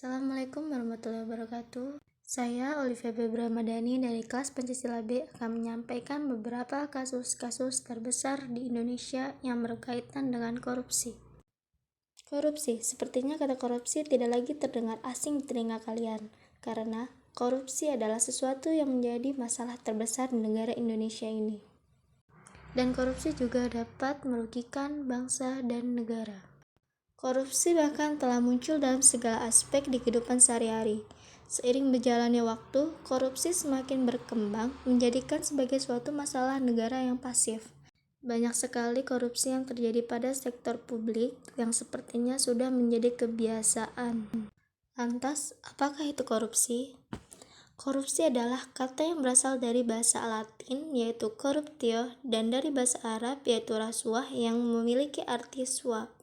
Assalamualaikum warahmatullahi wabarakatuh. Saya Olivia Ramadhani dari kelas Pancasila B akan menyampaikan beberapa kasus-kasus terbesar di Indonesia yang berkaitan dengan korupsi. Korupsi, sepertinya kata korupsi tidak lagi terdengar asing di telinga kalian, karena korupsi adalah sesuatu yang menjadi masalah terbesar di negara Indonesia ini. Dan korupsi juga dapat merugikan bangsa dan negara. Korupsi bahkan telah muncul dalam segala aspek di kehidupan sehari-hari. Seiring berjalannya waktu, korupsi semakin berkembang menjadikan sebagai suatu masalah negara yang pasif. Banyak sekali korupsi yang terjadi pada sektor publik yang sepertinya sudah menjadi kebiasaan. Lantas, apakah itu korupsi? Korupsi adalah kata yang berasal dari bahasa Latin yaitu corruptio dan dari bahasa Arab yaitu rasuah yang memiliki arti suap.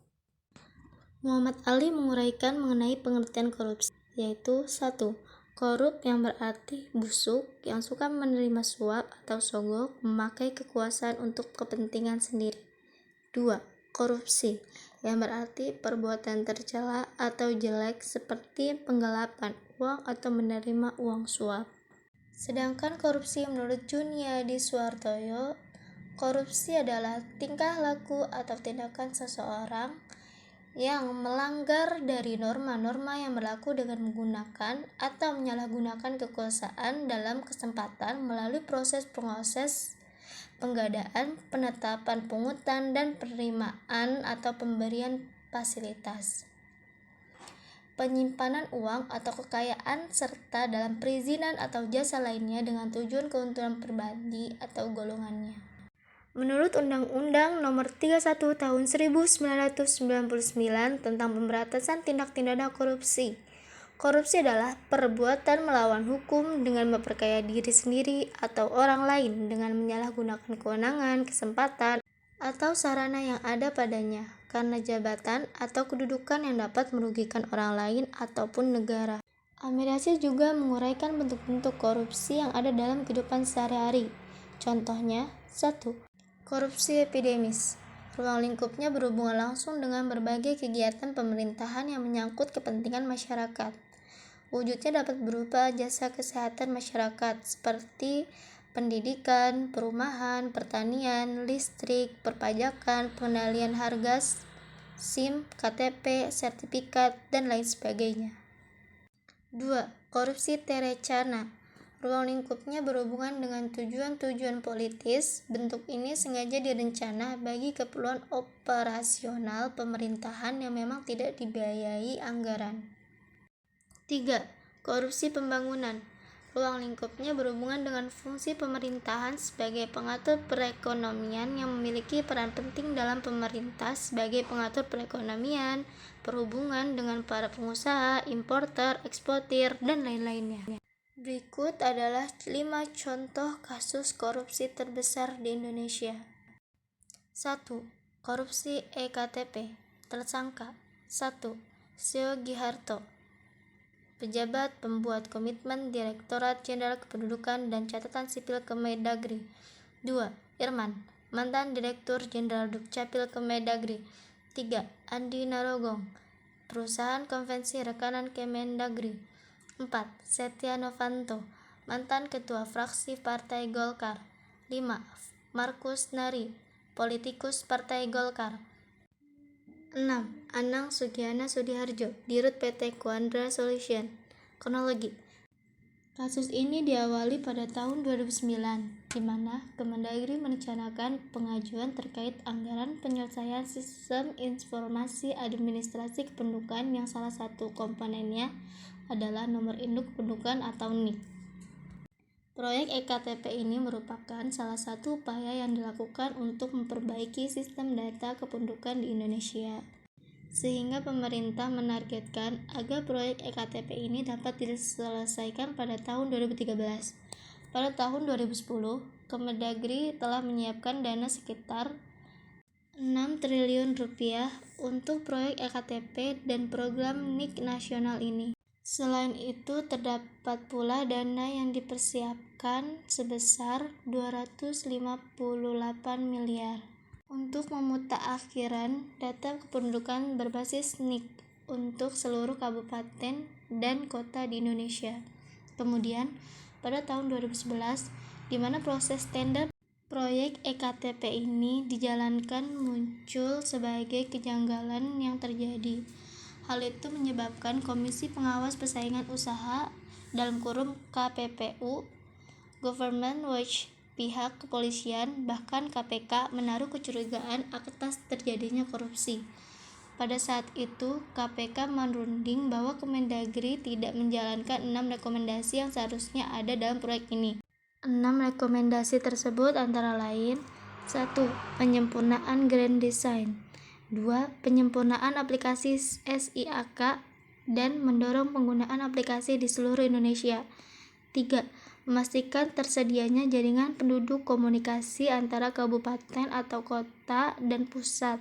Muhammad Ali menguraikan mengenai pengertian korupsi, yaitu 1. Korup yang berarti busuk, yang suka menerima suap atau sogok, memakai kekuasaan untuk kepentingan sendiri. 2. Korupsi, yang berarti perbuatan tercela atau jelek seperti penggelapan uang atau menerima uang suap. Sedangkan korupsi menurut Juniadi Suartoyo, korupsi adalah tingkah laku atau tindakan seseorang yang melanggar dari norma-norma yang berlaku dengan menggunakan atau menyalahgunakan kekuasaan dalam kesempatan melalui proses penggadaan, penetapan pungutan, dan penerimaan atau pemberian fasilitas, penyimpanan uang atau kekayaan, serta dalam perizinan atau jasa lainnya dengan tujuan keuntungan pribadi atau golongannya. Menurut Undang-Undang Nomor 31 Tahun 1999 tentang Pemberantasan Tindak Pidana Korupsi, korupsi adalah perbuatan melawan hukum dengan memperkaya diri sendiri atau orang lain dengan menyalahgunakan kewenangan, kesempatan, atau sarana yang ada padanya karena jabatan atau kedudukan yang dapat merugikan orang lain ataupun negara. Amirasi juga menguraikan bentuk-bentuk korupsi yang ada dalam kehidupan sehari-hari. Contohnya, 1. Korupsi epidemis. Ruang lingkupnya berhubungan langsung dengan berbagai kegiatan pemerintahan yang menyangkut kepentingan masyarakat. Wujudnya dapat berupa jasa kesehatan masyarakat seperti pendidikan, perumahan, pertanian, listrik, perpajakan, pengendalian harga, SIM, KTP, sertifikat, dan lain sebagainya. 2. Korupsi terencana. Ruang lingkupnya berhubungan dengan tujuan-tujuan politis. Bentuk ini sengaja direncana bagi keperluan operasional pemerintahan yang memang tidak dibiayai anggaran. 3. Korupsi pembangunan. Ruang lingkupnya berhubungan dengan fungsi pemerintahan sebagai pengatur perekonomian yang memiliki peran penting dalam pemerintah sebagai pengatur perekonomian, perhubungan dengan para pengusaha, importer, eksportir, dan lain-lainnya. Berikut adalah 5 contoh kasus korupsi terbesar di Indonesia. 1. Korupsi EKTP. Tersangka 1. Syogi Harto, pejabat pembuat komitmen Direktorat Jenderal Kependudukan dan Catatan Sipil Kemendagri. 2. Irman, mantan Direktur Jenderal Dukcapil Kemendagri. 3. Andi Narogong, perusahaan konvensi rekanan Kemendagri. 4. Setia Novanto, mantan Ketua Fraksi Partai Golkar. 5. Markus Nari, politikus Partai Golkar. 6. Anang Sugiana Sudiharjo, Dirut PT Quadra Solution. Kronologi. Kasus ini diawali pada tahun 2009, di mana Kemendagri merencanakan pengajuan terkait anggaran penyelesaian sistem informasi administrasi kependudukan yang salah satu komponennya adalah nomor induk kependudukan atau NIK. Proyek EKTP ini merupakan salah satu upaya yang dilakukan untuk memperbaiki sistem data kependudukan di Indonesia, sehingga pemerintah menargetkan agar proyek EKTP ini dapat diselesaikan pada tahun 2013. Pada tahun 2010, Kemendagri telah menyiapkan dana sekitar 6 triliun rupiah untuk proyek EKTP dan program NIK nasional ini. Selain itu, terdapat pula dana yang dipersiapkan sebesar 258 miliar untuk memutakhiran data kependudukan berbasis NIK. untuk seluruh kabupaten dan kota di Indonesia. Kemudian, pada tahun 2011, di mana proses tender proyek EKTP ini dijalankan, muncul sebagai kejanggalan yang terjadi. Hal itu menyebabkan Komisi Pengawas Persaingan Usaha (KPPU), Government Watch, pihak kepolisian, bahkan KPK menaruh kecurigaan atas terjadinya korupsi. Pada saat itu, KPK menrunding bahwa Kemendagri tidak menjalankan 6 rekomendasi yang seharusnya ada dalam proyek ini. 6 rekomendasi tersebut antara lain: 1. Penyempurnaan Grand Design. 2. Penyempurnaan aplikasi SIAK dan mendorong penggunaan aplikasi di seluruh Indonesia. 3. Memastikan tersedianya jaringan penduduk komunikasi antara kabupaten atau kota dan pusat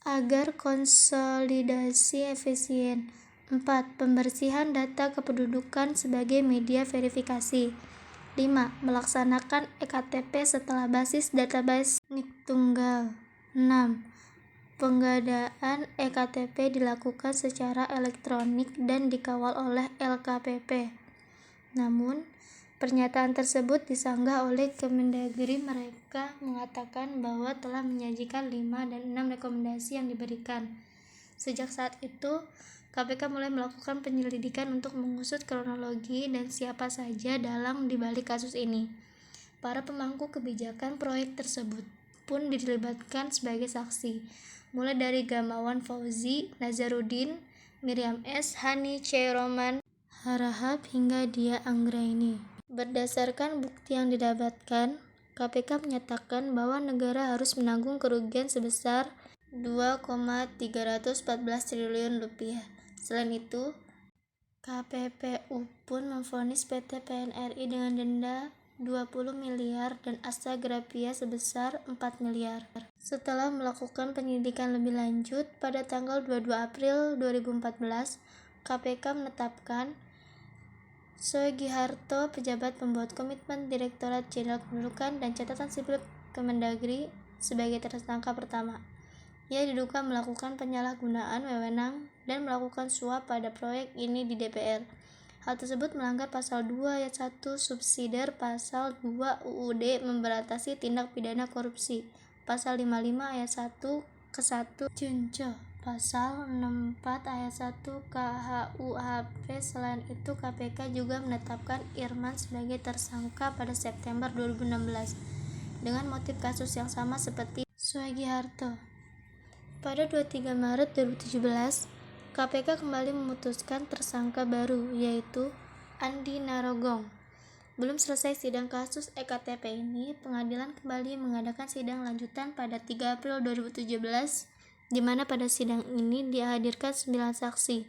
agar konsolidasi efisien. 4. Pembersihan data kependudukan sebagai media verifikasi. 5. Melaksanakan EKTP setelah basis database NIK tunggal. 6. Pengadaan EKTP dilakukan secara elektronik dan dikawal oleh LKPP. Namun, pernyataan tersebut disanggah oleh Kemendagri. Mereka mengatakan bahwa telah menyajikan 5 dan 6 rekomendasi yang diberikan. Sejak saat itu, KPK mulai melakukan penyelidikan untuk mengusut kronologi dan siapa saja dalang di balik kasus ini. Para pemangku kebijakan proyek tersebut pun dilibatkan sebagai saksi, mulai dari Gamawan Fauzi, Nazarudin, Miriam S., Hani Chairoman, Harahap, hingga Dia Anggraini. Berdasarkan bukti yang didapatkan, KPK menyatakan bahwa negara harus menanggung kerugian sebesar 2,314 triliun rupiah. Selain itu, KPPU pun memvonis PT PNRI dengan denda 20 miliar dan Asta Grapia sebesar 4 miliar. Setelah melakukan penyelidikan lebih lanjut, pada tanggal 22 April 2014, KPK menetapkan Soegiharto, pejabat pembuat komitmen Direktorat Jenderal Kependudukan dan Catatan Sipil Kemendagri, sebagai tersangka pertama. Ia diduga melakukan penyalahgunaan wewenang dan melakukan suap pada proyek ini di DPR. Hal tersebut melanggar Pasal 2 Ayat 1 Subsidiar Pasal 2 UUD Memberantas Tindak Pidana Korupsi, Pasal 55 Ayat 1 ke 1 Junco, Pasal 64 Ayat 1 KUHP. Selain itu, KPK juga menetapkan Irman sebagai tersangka pada September 2016 dengan motif kasus yang sama seperti Soegiharto. Pada 23 Maret 2017, KPK kembali memutuskan tersangka baru, yaitu Andi Narogong. Belum selesai sidang kasus EKTP ini, pengadilan kembali mengadakan sidang lanjutan pada 3 April 2017, di mana pada sidang ini dihadirkan 9 saksi.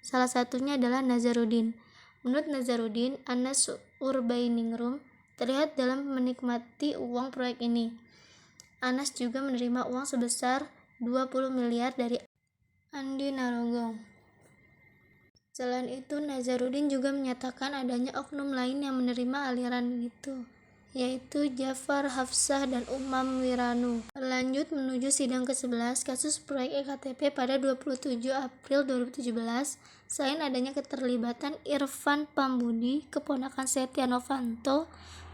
Salah satunya adalah Nazarudin. Menurut Nazarudin, Anas Urbaningrum terlihat dalam menikmati uang proyek ini. Anas juga menerima uang sebesar 20 miliar dari Andi Narogong. Selain itu, Nazarudin juga menyatakan adanya oknum lain yang menerima aliran itu, yaitu Jafar Hafsah dan Umam Wiranu. Lanjut menuju sidang ke-11 kasus proyek EKTP pada 27 April 2017, selain adanya keterlibatan Irfan Pambudi, keponakan Setia Novanto,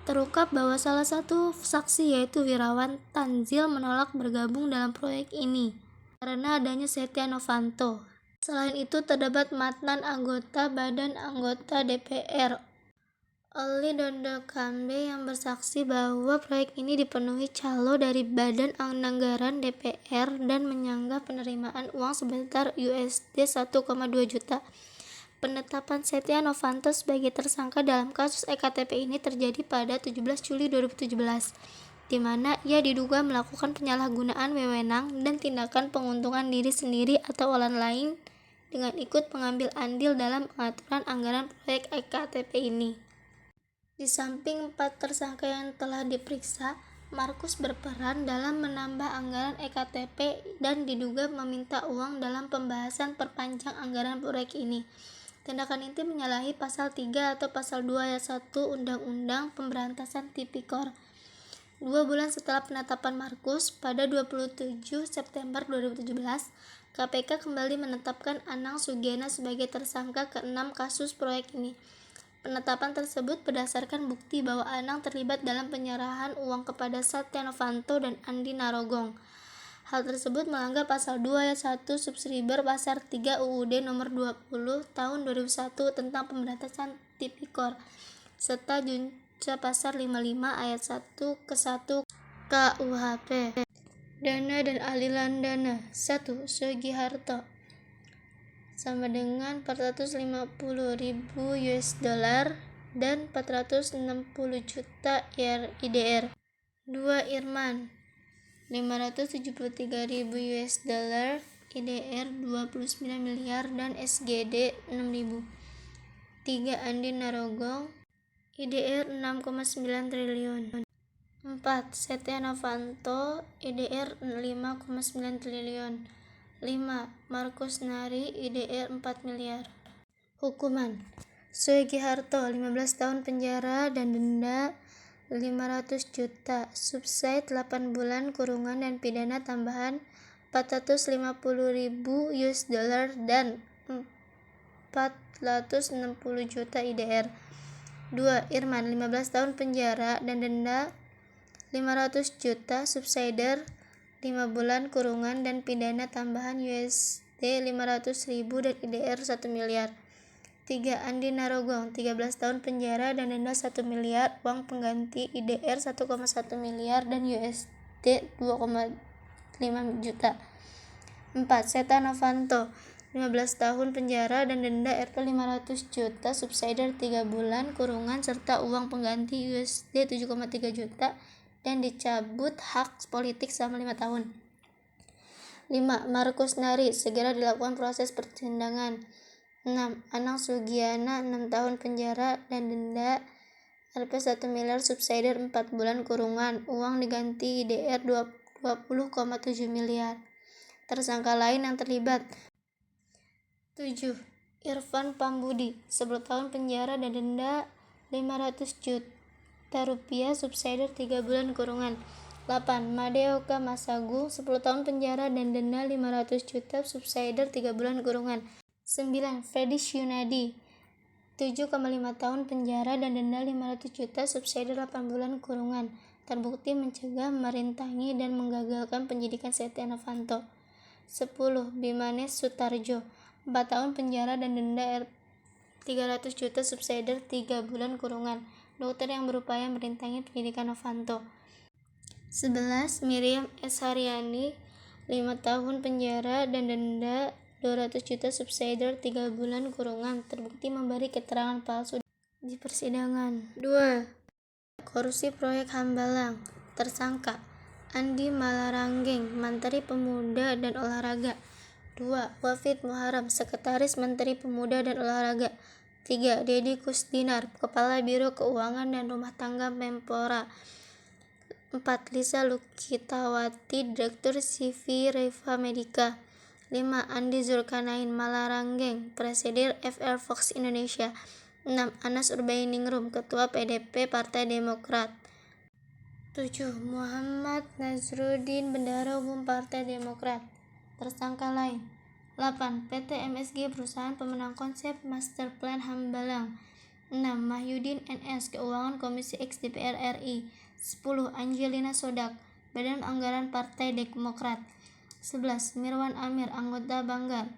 terungkap bahwa salah satu saksi, yaitu Wirawan Tanzil, menolak bergabung dalam proyek ini karena adanya Setia Novanto. Selain itu, terdapat mantan anggota Badan Anggota DPR Oli Dondo Kambe yang bersaksi bahwa proyek ini dipenuhi calo dari Badan Anggaran DPR dan menyanggah penerimaan uang sebesar USD 1,2 juta. Penetapan Setia Novanto sebagai tersangka dalam kasus EKTP ini terjadi pada 17 Juli 2017, di mana ia diduga melakukan penyalahgunaan wewenang dan tindakan penguntungan diri sendiri atau orang lain dengan ikut mengambil andil dalam pengaturan anggaran proyek EKTP ini. Di samping 4 tersangka yang telah diperiksa, Markus berperan dalam menambah anggaran EKTP dan diduga meminta uang dalam pembahasan perpanjang anggaran proyek ini. Tindakan itu menyalahi Pasal 3 atau Pasal 2 Ayat 1 Undang-Undang Pemberantasan Tipikor. 2 bulan setelah penetapan Markus, pada 27 September 2017, KPK kembali menetapkan Anang Sugiana sebagai tersangka ke-6 kasus proyek ini. Penetapan tersebut berdasarkan bukti bahwa Anang terlibat dalam penyerahan uang kepada Setia Novanto dan Andi Narogong. Hal tersebut melanggar pasal 2 ayat 1 subsriber pasal 3 UUD nomor 20 tahun 2001 tentang pemberantasan tipikor serta junto pasal 55 ayat 1 ke 1 KUHP. Dana dan aliran dana 1. Sugiharto sama dengan 450.000 US dollar dan 460 juta IDR. 2. Irman 573.000 US dollar, IDR 29 miliar dan SGD 6.000. 3. Andi Narogong, IDR 6,9 triliun. 4. Setia Novanto, IDR 5,9 triliun. 5. Markus Nari, IDR 4 miliar. Hukuman: Sugiharto 15 tahun penjara dan denda 500 juta, subsidi 8 bulan kurungan dan pidana tambahan 450.000 US dollar dan 460 juta IDR. 2. Irman 15 tahun penjara dan denda 500 juta, subsidi 5 bulan kurungan dan pidana tambahan USD 500.000 dan IDR 1 miliar. 3. Andi Narogong 13 tahun penjara dan denda 1 miliar, uang pengganti IDR 1,1 miliar dan USD 2,5 juta. 4. Setia Novanto 15 tahun penjara dan denda Rp 500 juta, subsidi 3 bulan kurungan serta uang pengganti USD 7,3 juta dan dicabut hak politik selama 5 tahun. 5. Markus Nari segera dilakukan proses persidangan. 6. Anang Sugiana 6 tahun penjara dan denda Rp 1 miliar, subsidi 4 bulan kurungan, uang diganti IDR 20,7 miliar. Tersangka lain yang terlibat. 7. Irfan Pambudi 10 tahun penjara dan denda 500 juta rupiah, subsidi 3 bulan kurungan. 8. Madeoka Masagung 10 tahun penjara dan denda 500 juta, subsidi 3 bulan kurungan. 9. Freddy Yunadi 7,5 tahun penjara dan denda 500 juta, subsidi 8 bulan kurungan, terbukti mencegah, merintangi, dan menggagalkan penyidikan Setia Novanto. 10. Bimanesh Sutarjo 4 tahun penjara dan denda 300 juta, subsidi 3 bulan kurungan, dokter yang berupaya merintangi penyidikan Novanto. 11. Miriam S. Haryani 5 tahun penjara dan denda 200 juta, subsidi 3 bulan kurungan, terbukti memberi keterangan palsu di persidangan. 2. Korupsi proyek Hambalang. Tersangka Andi Malaranggeng, Menteri Pemuda dan Olahraga. 2. Wafid Muharam, Sekretaris Menteri Pemuda dan Olahraga. 3. Deddy Kusdinar, Kepala Biro Keuangan dan Rumah Tangga Menpora. 4. Lisa Lukitawati, Direktur CV Reva Medica. 5. Andi Zulkarnain Malaranggeng, Presiden FR Fox Indonesia. 6. Anas Urbaningrum, Ketua PDP Partai Demokrat. 7. Muhammad Nazruddin, Bendahara Umum Partai Demokrat. Tersangka lain. 8. PT MSG, Perusahaan Pemenang Konsep Master Plan Hambalang. 6. Mahyudin NS, Keuangan Komisi X DPR RI. 10. Angelina Sodak, Badan Anggaran Partai Demokrat. 11. Mirwan Amir, anggota Banggar.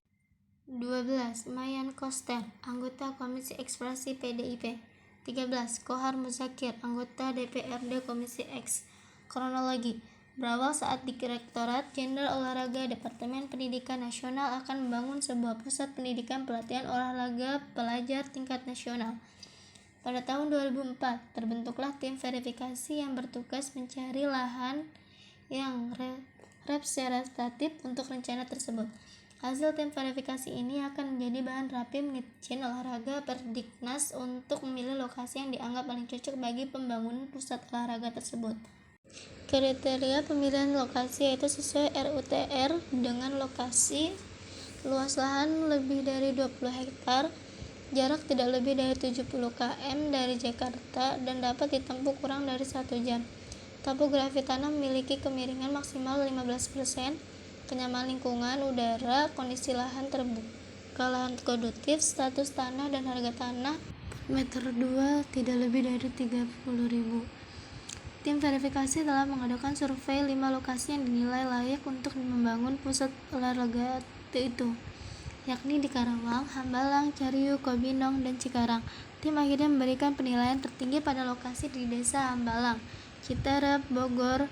12. Mayan Koster, anggota Komisi Ekspresi PDIP. 13. Kohar Muzakir, anggota DPRD Komisi X. Kronologi: berawal saat Direktorat Jenderal Olahraga Departemen Pendidikan Nasional akan membangun sebuah pusat pendidikan pelatihan olahraga pelajar tingkat nasional. Pada tahun 2004, terbentuklah tim verifikasi yang bertugas mencari lahan yang representatif untuk rencana tersebut. Hasil tim verifikasi ini akan menjadi bahan Rapim Nitjen Olahraga Perdiknas untuk memilih lokasi yang dianggap paling cocok bagi pembangunan pusat olahraga tersebut. Kriteria pemilihan lokasi yaitu sesuai RUTR dengan lokasi luas lahan lebih dari 20 hektar, jarak tidak lebih dari 70 km dari Jakarta, dan dapat ditempuh kurang dari 1 jam. Topografi tanah memiliki kemiringan maksimal 15%, penyamaan lingkungan udara, kondisi lahan terbuka, lahan konduktif, status tanah dan harga tanah meter 2 tidak lebih dari 30.000. Tim verifikasi telah mengadakan survei 5 lokasi yang dinilai layak untuk membangun pusat olahraga itu, yakni di Karawang, Hambalang, Cariu, Kobinong, dan Cikarang. Tim akhirnya memberikan penilaian tertinggi pada lokasi di Desa Hambalang, Citerep, Bogor.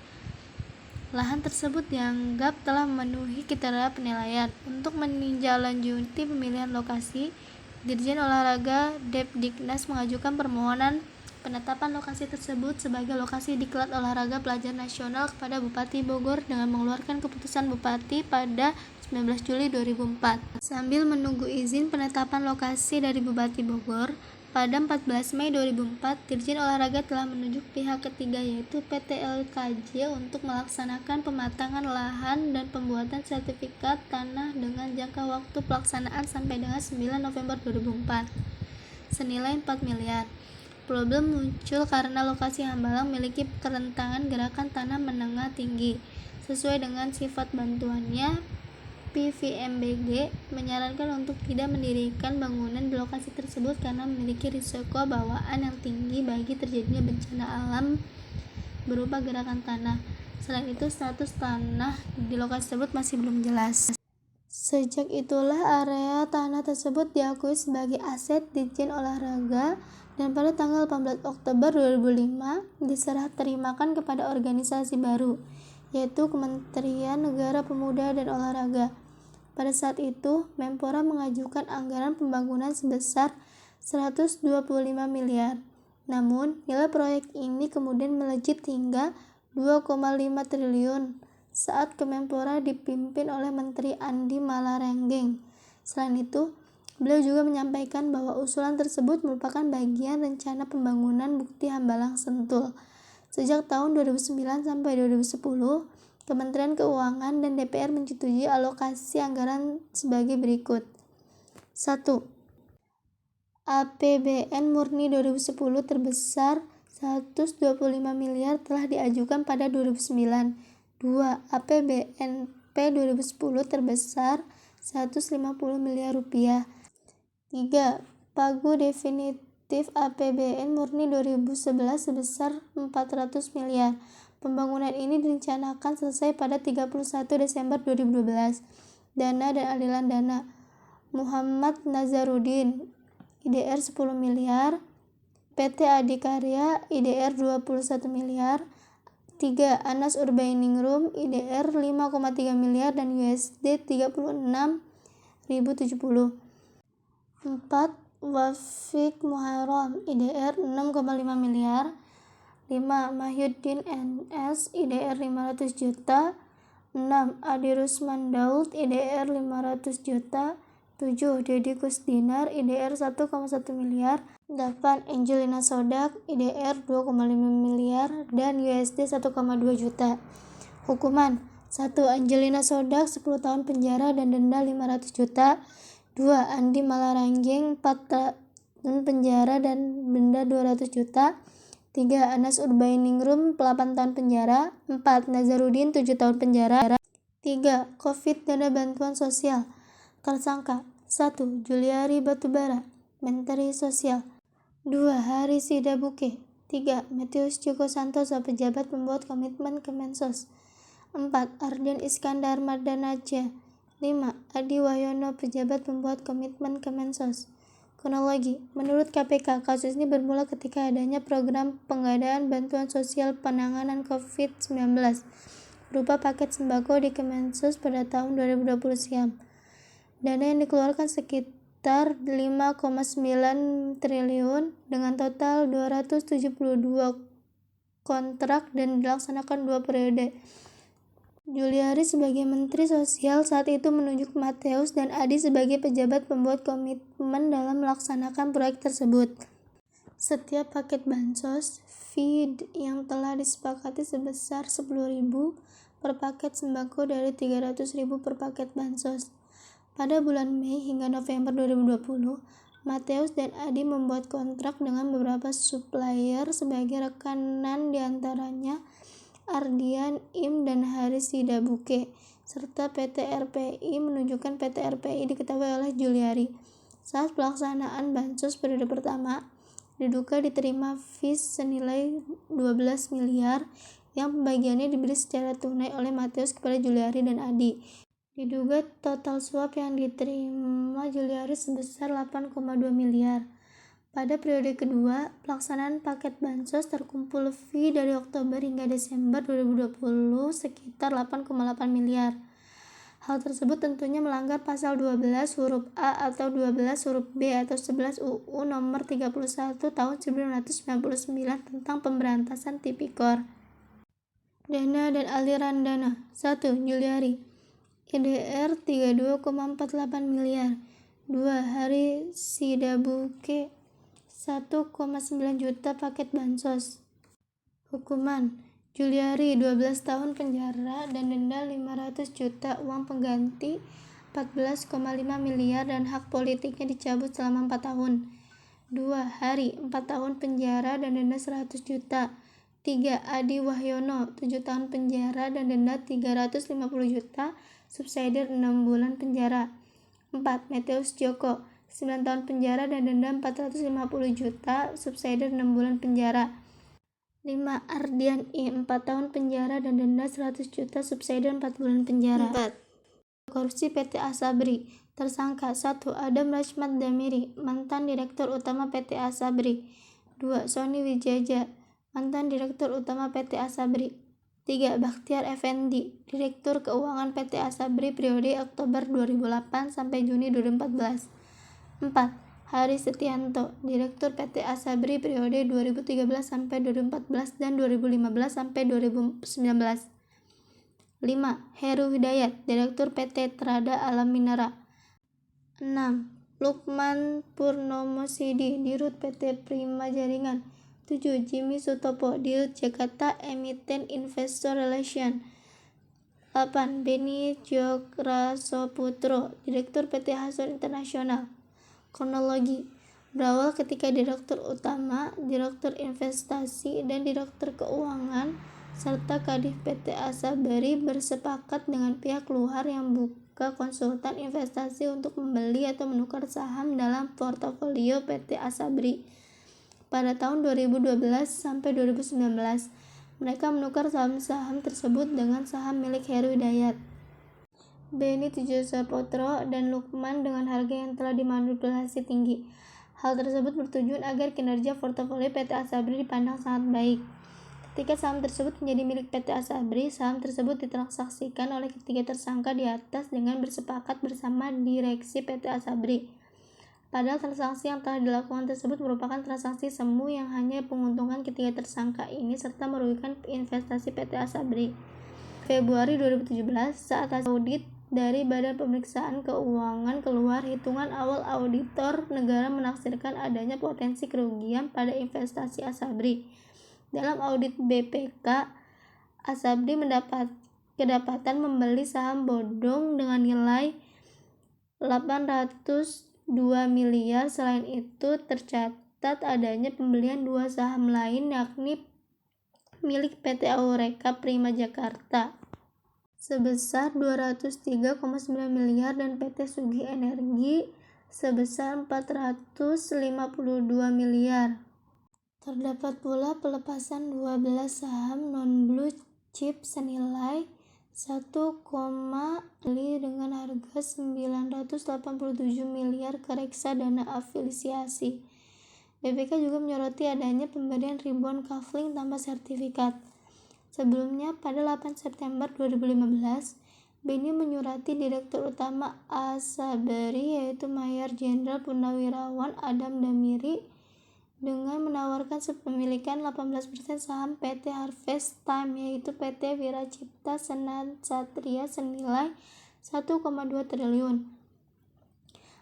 Lahan tersebut dianggap telah memenuhi kriteria penilaian. Untuk menindaklanjuti pemilihan lokasi, Dirjen Olahraga Depdiknas mengajukan permohonan penetapan lokasi tersebut sebagai lokasi diklat olahraga pelajar nasional kepada Bupati Bogor dengan mengeluarkan keputusan Bupati pada 19 Juli 2004. Sambil menunggu izin penetapan lokasi dari Bupati Bogor, pada 14 Mei 2004, Dirjen Olahraga telah menunjuk pihak ketiga yaitu PT LKJ untuk melaksanakan pematangan lahan dan pembuatan sertifikat tanah dengan jangka waktu pelaksanaan sampai dengan 9 November 2004 senilai 4 miliar. Problem muncul karena lokasi Hambalang memiliki kerentanan gerakan tanah menengah tinggi. Sesuai dengan sifat bantuannya, PVMBG menyarankan untuk tidak mendirikan bangunan di lokasi tersebut karena memiliki risiko bawaan yang tinggi bagi terjadinya bencana alam berupa gerakan tanah. Selain itu, status tanah di lokasi tersebut masih belum jelas. Sejak itulah area tanah tersebut diakui sebagai aset Ditjen Olahraga dan pada tanggal 18 Oktober 2005 diserah terimakan kepada organisasi baru, yaitu Kementerian Negara Pemuda dan Olahraga. Pada saat itu, Menpora mengajukan anggaran pembangunan sebesar 125 miliar. Namun, nilai proyek ini kemudian melejit hingga 2,5 triliun saat Kemenpora dipimpin oleh Menteri Andi Malarenggeng. Selain itu, beliau juga menyampaikan bahwa usulan tersebut merupakan bagian rencana pembangunan Bukti Hambalang Sentul. Sejak tahun 2009 sampai 2010, Kementerian Keuangan dan DPR menyetujui alokasi anggaran sebagai berikut. 1. APBN murni 2010 terbesar 125 miliar telah diajukan pada 2009. 2. APBNP 2010 terbesar 150 miliar rupiah. 3. Pagu definitif APBN murni 2011 sebesar 400 miliar. Pembangunan ini direncanakan selesai pada 31 Desember 2012. Dana dan aliran dana. Muhammad Nazarudin, IDR 10 miliar. PT Adikarya, IDR 21 miliar. 3. Anas Urbaningrum, IDR 5,3 miliar dan USD 36.070. 4. Wafik Muharram, IDR 6,5 miliar. 5. Mahyuddin NS, IDR 500 juta. 6. Adi Rusman Daud, IDR 500 juta. 7. Deddy Kusdinar, IDR 1,1 miliar. 8. Angelina Sodak, IDR 2,5 miliar dan USD 1,2 juta. Hukuman: 1. Angelina Sodak 10 tahun penjara dan denda 500 juta. 2. Andi Malarenggeng 4 tahun penjara dan denda 200 juta. 3. Anas Urbaningrum 8 tahun penjara. 4. Nazarudin 7 tahun penjara. 3. Covid dana bantuan sosial. Tersangka: 1. Juliari Batubara, Menteri Sosial. 2. Hari Sidabuke. 3. Matius Joko Santoso, pejabat pembuat komitmen Kemensos. 4. Ardian Iskandar Mardanaja. 5. Adi Wahyono, pejabat pembuat komitmen Kemensos. Kronologi: menurut KPK, kasus ini bermula ketika adanya program pengadaan bantuan sosial penanganan COVID-19 berupa paket sembako di Kemensos pada tahun 2020 silam. Dana yang dikeluarkan sekitar 5,9 triliun dengan total 272 kontrak dan dilaksanakan 2 periode. Juliari sebagai Menteri Sosial saat itu menunjuk Mateus dan Adi sebagai pejabat pembuat komitmen dalam melaksanakan proyek tersebut. Setiap paket bansos fee yang telah disepakati sebesar 10.000 per paket sembako dari 300.000 per paket bansos. Pada bulan Mei hingga November 2020, Mateus dan Adi membuat kontrak dengan beberapa supplier sebagai rekanan diantaranya Ardian, Im, dan Hari Sidabuke. serta PT RPI menunjukkan PT RPI diketahui oleh Juliari. Saat pelaksanaan bansos periode pertama, diduga diterima fees senilai 12 miliar yang pembagiannya diberi secara tunai oleh Matius kepada Juliari dan Adi. Diduga total suap yang diterima Juliari sebesar 8,2 miliar. Pada periode kedua, pelaksanaan paket bansos terkumpul fee dari Oktober hingga Desember 2020 sekitar 8,8 miliar. Hal tersebut tentunya melanggar pasal 12 huruf A atau 12 huruf B atau 11 UU nomor 31 tahun 1999 tentang pemberantasan tipikor. Dana dan aliran dana. 1. Juliari IDR 32,48 miliar. 2. Hari Sidabuke 1,9 juta paket bansos. Hukuman: Juliari 12 tahun penjara dan denda 500 juta uang pengganti 14,5 miliar dan hak politiknya dicabut selama 4 tahun. 2. Hari 4 tahun penjara dan denda 100 juta. 3. Adi Wahyono 7 tahun penjara dan denda 350 juta, subsidiar 6 bulan penjara. 4. Meteus Joko 9 tahun penjara dan denda 450 juta, subsidiar 6 bulan penjara. 5. Ardian I 4 tahun penjara dan denda 100 juta, subsidiar 4 bulan penjara. 4. Korupsi PT Asabri. Tersangka 1. Adam Rachmat Damiri, mantan Direktur Utama PT Asabri. 2. Sony Wijaja, mantan Direktur Utama PT Asabri. 3. Bakhtiar Effendi, Direktur Keuangan PT Asabri periode Oktober 2008 sampai Juni 2014. 4. Hari Setianto, Direktur PT Asabri periode 2013 sampai 2014 dan 2015 sampai 2019. 5. Heru Hidayat, Direktur PT Trada Alam Minera. 6. Lukman Purnomo Sidi, Dirut PT Prima Jaringan. 7. Jimmy Sutopo, Dirut Jakarta Emiten Investor Relation. 8. Beni Jokrasoputro, Direktur PT Hasor Internasional. Kronologi: berawal ketika Direktur Utama, Direktur Investasi, dan Direktur Keuangan serta Kadif PT Asabri bersepakat dengan pihak luar yang buka konsultan investasi untuk membeli atau menukar saham dalam portofolio PT Asabri. Pada tahun 2012 sampai 2019, mereka menukar saham-saham tersebut dengan saham milik Heru Hidayat, Beni Tijosapotro, dan Lukman dengan harga yang telah dimanipulasi tinggi. Hal tersebut bertujuan agar kinerja portofolio PT Asabri dipandang sangat baik. Ketika saham tersebut menjadi milik PT Asabri, saham tersebut ditransaksikan oleh ketiga tersangka di atas dengan bersepakat bersama direksi PT Asabri. Padahal transaksi yang telah dilakukan tersebut merupakan transaksi semu yang hanya menguntungkan ketiga tersangka ini serta merugikan investasi PT Asabri. Februari 2017, saat hasil audit dari Badan Pemeriksaan Keuangan keluar, hitungan awal auditor negara menaksirkan adanya potensi kerugian pada investasi Asabri. Dalam audit BPK, Asabri kedapatan membeli saham bodong dengan nilai 802 miliar. Selain itu, tercatat adanya pembelian dua saham lain yakni milik PT Aureka Prima Jakarta sebesar 203,9 miliar dan PT Sugih Energi sebesar 452 miliar. Terdapat pula pelepasan 12 saham non-blue chip senilai 1,5 dengan harga 987 miliar ke reksadana afiliasi. BPK juga menyoroti adanya pemberian ribuan kafling tanpa sertifikat. Sebelumnya, pada 8 September 2015, Beni menyurati Direktur Utama Asabri yaitu Mayor Jenderal Purnawirawan Adam Damiri dengan menawarkan sepemilikan 18% saham PT Harvest Time yaitu PT Wiracipta Senat-Satria senilai 1,2 triliun.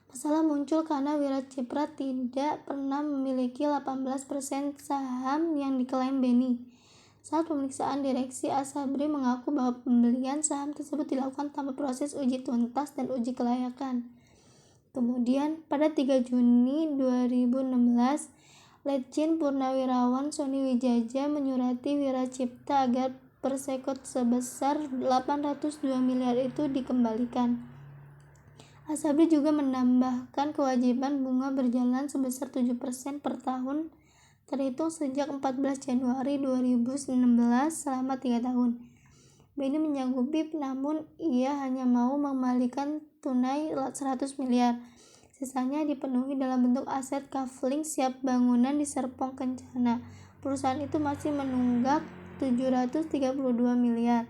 Masalah muncul karena Wiracipta tidak pernah memiliki 18% saham yang diklaim Beni. Saat pemeriksaan, direksi Asabri mengaku bahwa pembelian saham tersebut dilakukan tanpa proses uji tuntas dan uji kelayakan. Kemudian, pada 3 Juni 2016, Letjen Purnawirawan Sony Wijaja menyurati Wiracipta agar Persekot sebesar 802 miliar itu dikembalikan. Asabri juga menambahkan kewajiban bunga berjalan sebesar 7% per tahun terhitung sejak 14 Januari 2016 selama 3 tahun. BNI menyanggupi, namun ia hanya mau mengembalikan tunai 100 miliar. Sisanya dipenuhi dalam bentuk aset kafling siap bangunan di Serpong Kencana. Perusahaan itu masih menunggak 732 miliar.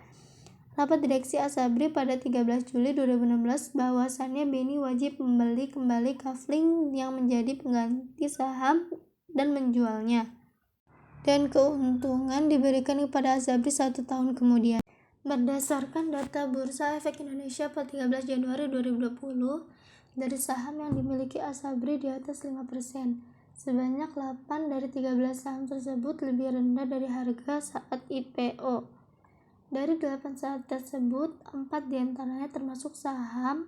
Rapat direksi Asabri pada 13 Juli 2016 bahwasannya BNI wajib membeli kembali kafling yang menjadi pengganti saham dan menjualnya. Dan keuntungan diberikan kepada Asabri 1 tahun kemudian. Berdasarkan data Bursa Efek Indonesia pada 13 Januari 2020, dari saham yang dimiliki Asabri di atas 5%. Sebanyak 8 dari 13 saham tersebut lebih rendah dari harga saat IPO. Dari 8 saham tersebut, 4 diantaranya termasuk saham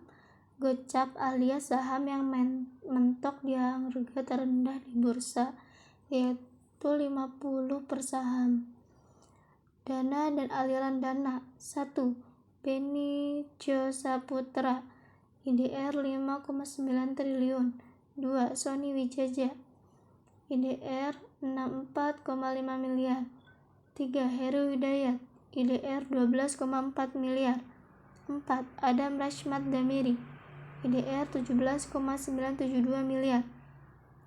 gocap alias saham yang mentok di harga terendah di bursa, yaitu 50 per saham. Dana dan aliran dana. 1. Beni Saputra, IDR 5,9 triliun. 2. Sony Wijaya, IDR 64,5 miliar. 3. Heru Hidayat, IDR 12,4 miliar. 4. Adam Rashmad Damiri, IDR 17,972 miliar.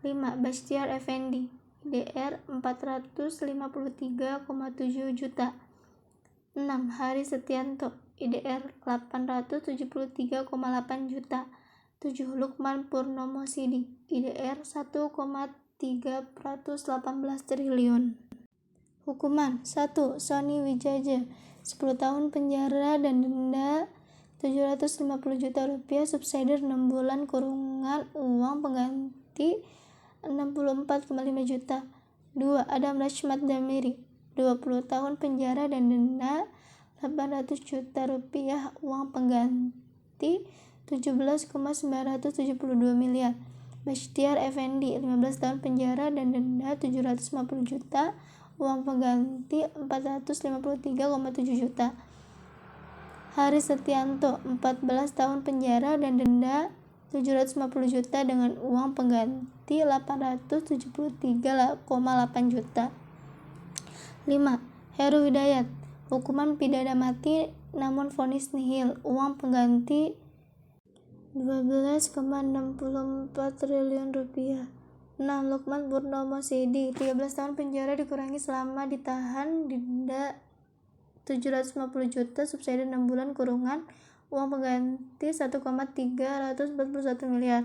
5. Bastiar Effendi, IDR 453,7 juta. 6. Hari Setianto, IDR 873,8 juta. 7. Lukman Purnomo Sidi, IDR 1,318 triliun. Hukuman. 1. Sony Wijaya, 10 tahun penjara dan denda 750 juta rupiah, subsidi 6 bulan kurungan, uang pengganti 64,5 juta. 2. Adam Rashmad Damiri, 20 tahun penjara dan denda 800 juta rupiah, uang pengganti 17,972 miliar. Bastiar Effendi, 15 tahun penjara dan denda 750 juta, uang pengganti 453,7 juta. Hari Setianto, 14 tahun penjara dan denda 750 juta dengan uang pengganti 873,8 juta. 5. Heru Hidayat, hukuman pidana mati namun vonis nihil, uang pengganti 12,64 triliun rupiah. 6. Lukman Purnomo Sidi, 13 tahun penjara dikurangi selama ditahan, denda 750 juta, subsidi 6 bulan kurungan, uang pengganti 1,341 miliar.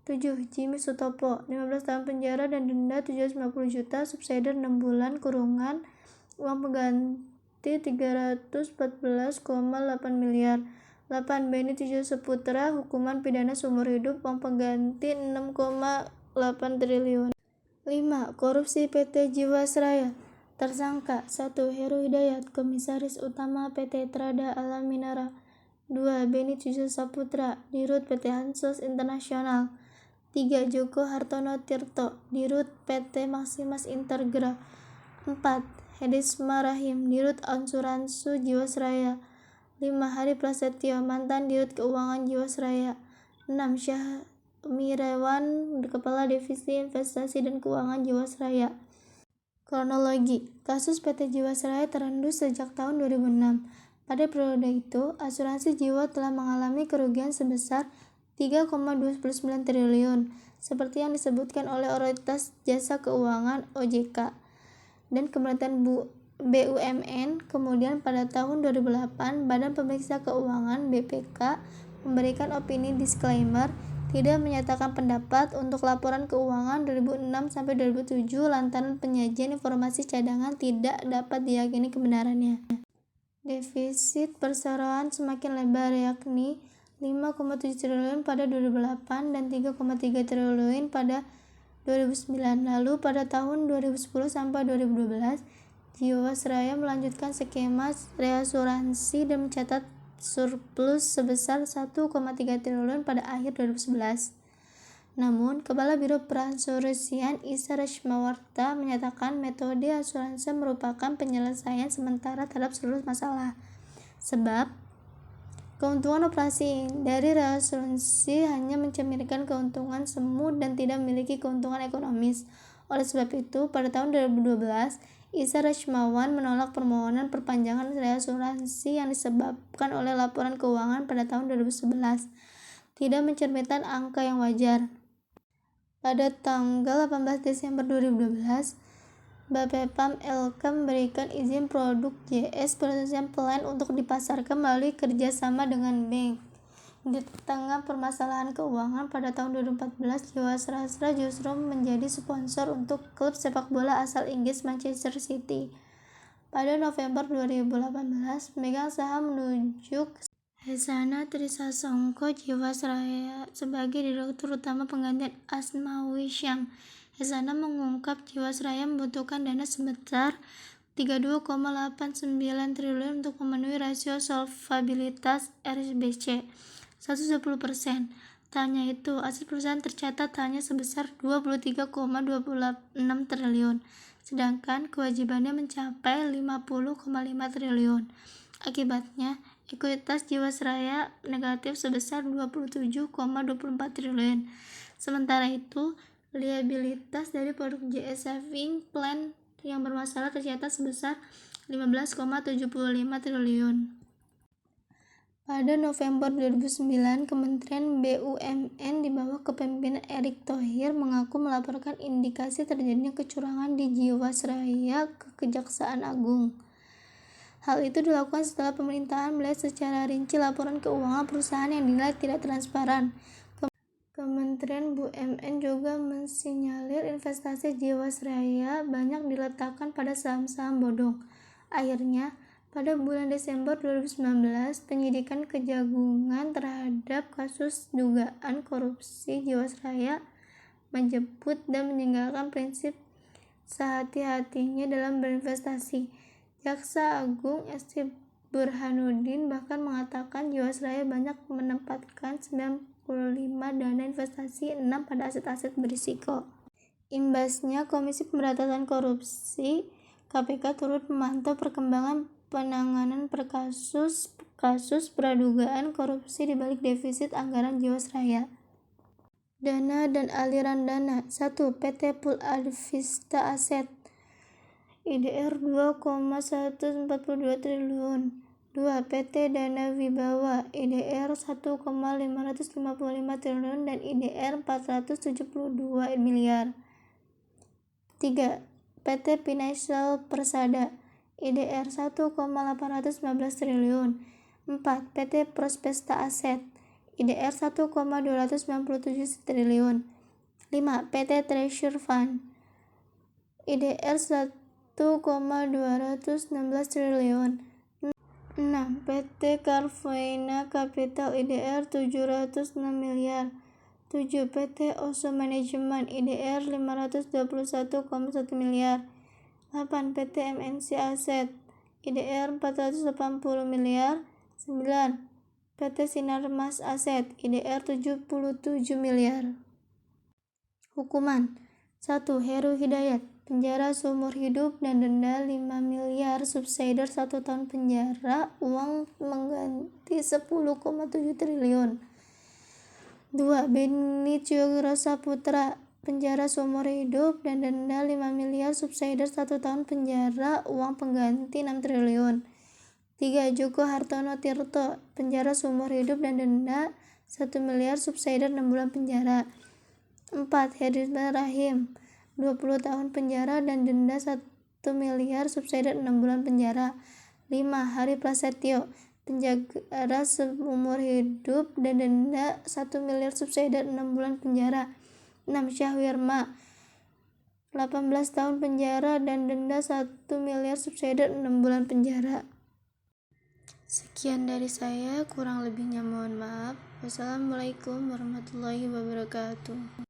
7. Jimmy Sutopo, 15 tahun penjara dan denda 750 juta, subsidi 6 bulan kurungan, uang pengganti 314,8 miliar. 8. Beni Saputra, hukuman pidana seumur hidup, uang pengganti 6,8 triliun. 5. Korupsi PT Jiwasraya. Tersangka. 1. Heru Hidayat, Komisaris Utama PT Trada Alam Minara. 2. Beni Saputra, Dirut PT Hansos Internasional. 3. Joko Hartono Tirto, Dirut PT Maximas Intergra. 4. Hedisma Rahim, Dirut Asuransi Jiwasraya. 5. Hari Prasetyo, mantan Dirut Keuangan Jiwasraya. 6. Syahmirawan, Kepala Divisi Investasi dan Keuangan Jiwasraya. Kronologi. Kasus PT Jiwasraya terendus sejak tahun 2006. Pada periode itu, asuransi jiwa telah mengalami kerugian sebesar 3,29 triliun, seperti yang disebutkan oleh Otoritas Jasa Keuangan (OJK) dan Kementerian BUMN. Kemudian pada tahun 2008, Badan Pemeriksa Keuangan (BPK) memberikan opini disclaimer, tidak menyatakan pendapat untuk laporan keuangan 2006-2007 lantaran penyajian informasi cadangan tidak dapat diyakini kebenarannya. Defisit perseroan semakin lebar, yakni 5,7 triliun pada 2008 dan 3,3 triliun pada 2009. Lalu pada tahun 2010 sampai 2012, Jiwasraya melanjutkan skema reasuransi dan mencatat surplus sebesar 1,3 triliun pada akhir 2011. Namun, Kepala Biro Perasuransian Isa Rashmawarta menyatakan metode asuransi merupakan penyelesaian sementara terhadap seluruh masalah. Sebab, keuntungan operasi dari asuransi hanya mencerminkan keuntungan semu dan tidak memiliki keuntungan ekonomis. Oleh sebab itu, pada tahun 2012, Isa Rashmawan menolak permohonan perpanjangan asuransi yang disebabkan oleh laporan keuangan pada tahun 2011 tidak mencerminkan angka yang wajar. Pada tanggal 18 Desember 2012, Bapepam LK memberikan izin produk JS Protection Plan untuk dipasarkan melalui kerjasama dengan bank. Di tengah permasalahan keuangan pada tahun 2014, Jiwasraya justru menjadi sponsor untuk klub sepak bola asal Inggris Manchester City. Pada November 2018, pemegang saham menunjuk Hesana Trisasongko Jiwasraya sebagai Direktur Utama penggantian Asmawi Syam. Hesana mengungkap Jiwasraya membutuhkan dana sebesar 32,89 triliun untuk memenuhi rasio solvabilitas RBC 110%. Tak hanya itu, aset perusahaan tercatat hanya sebesar 23,26 triliun, sedangkan kewajibannya mencapai 50,5 triliun. Akibatnya, ekuitas Jiwasraya negatif sebesar 27,24 triliun. Sementara itu, liabilitas dari produk JS Saving Plan yang bermasalah tercatat sebesar 15,75 triliun. Pada November 2009, Kementerian BUMN di bawah kepemimpinan Erick Thohir mengaku melaporkan indikasi terjadinya kecurangan di Jiwasraya ke Kejaksaan Agung. Hal itu dilakukan setelah pemerintahan melihat secara rinci laporan keuangan perusahaan yang dinilai tidak transparan. Kementerian BUMN juga mensinyalir investasi Jiwasraya banyak diletakkan pada saham-saham bodong. Akhirnya, pada bulan Desember 2019, penyidikan kejagungan terhadap kasus dugaan korupsi Jiwasraya menjemput dan meninggalkan prinsip sehati-hatinya dalam berinvestasi. Jaksa Agung Esti Burhanuddin bahkan mengatakan Jiwasraya banyak menempatkan 95 dana investasi 6 pada aset-aset berisiko. Imbasnya, Komisi Pemberantasan Korupsi KPK turut memantau perkembangan penanganan kasus pradugaan korupsi di balik defisit anggaran Jiwasraya. Dana dan aliran dana. 1. PT Pool Advista Asset IDR 2,142 triliun. 2. PT Dana Wibawa IDR 1,555 triliun dan IDR 472 miliar. 3. PT Financial Persada IDR 1,815 triliun. 4. PT Prospesta Asset IDR 1,297 triliun. 5. PT Treasure Fund IDR 1,216 triliun. 6. PT Carvana Capital IDR 706 miliar. 7. PT Oso Management IDR 521,1 miliar. 8. PT MNC Asset IDR 480 miliar. 9. PT Sinarmas Asset IDR 77 miliar. Hukuman. 1. Heru Hidayat penjara seumur hidup dan denda 5 miliar, subsidiar 1 tahun penjara, uang mengganti 10,7 triliun. 2. Beni Cokro Saputra penjara seumur hidup dan denda 5 miliar, subsidiar 1 tahun penjara, uang pengganti 6 triliun. 3. Joko Hartono Tirto penjara seumur hidup dan denda 1 miliar, subsidiar 6 bulan penjara. 4. Hedisman Rahim 20 tahun penjara dan denda 1 miliar, subsidiar 6 bulan penjara. 5. Hari Prasetyo penjara seumur hidup dan denda 1 miliar, subsidiar 6 bulan penjara. 6. Syahwirma 18 tahun penjara dan denda 1 miliar, subsidiar 6 bulan penjara. Sekian dari saya, kurang lebihnya mohon maaf. Wassalamualaikum warahmatullahi wabarakatuh.